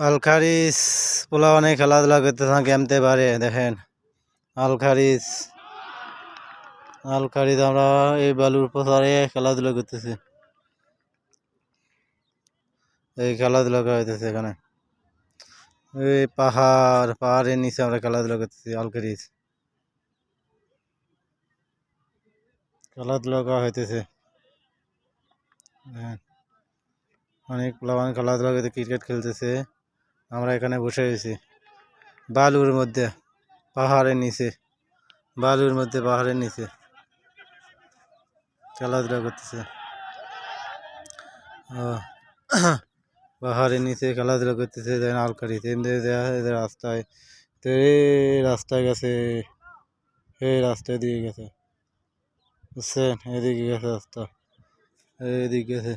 আলখারিজ পোলা অনেক খেলাধুলা করতেছে কেমতে পারে দেখেন। আলখারিজ আলখারিজ আমরা এই বালুর পারে খেলাধুলা করতেছি। এই খেলাধুলা করতেছে এখানে এই পাহাড়ের নিচে আমরা খেলাধুলা করতেছি। আলখারিজ খেলাধুলা করা হইতেছে। অনেক প্লাবান খেলাধুলা করতে ক্রিকেট খেলতেছে। আমরা এখানে বসে রয়েছি বালুর মধ্যে, পাহাড়ের নিচে, বালুর মধ্যে পাহাড়ের নিচে খেলাধুলা করতেছে। পাহাড়ের নিচে খেলাধুলা করতেছে। দেখেন আলখারিজ রাস্তায় তো রাস্তায় গেছে, এই রাস্তায় দিয়ে গেছে বুঝছেন, এদিকে গেছে রাস্তা, এদিকে গেছে।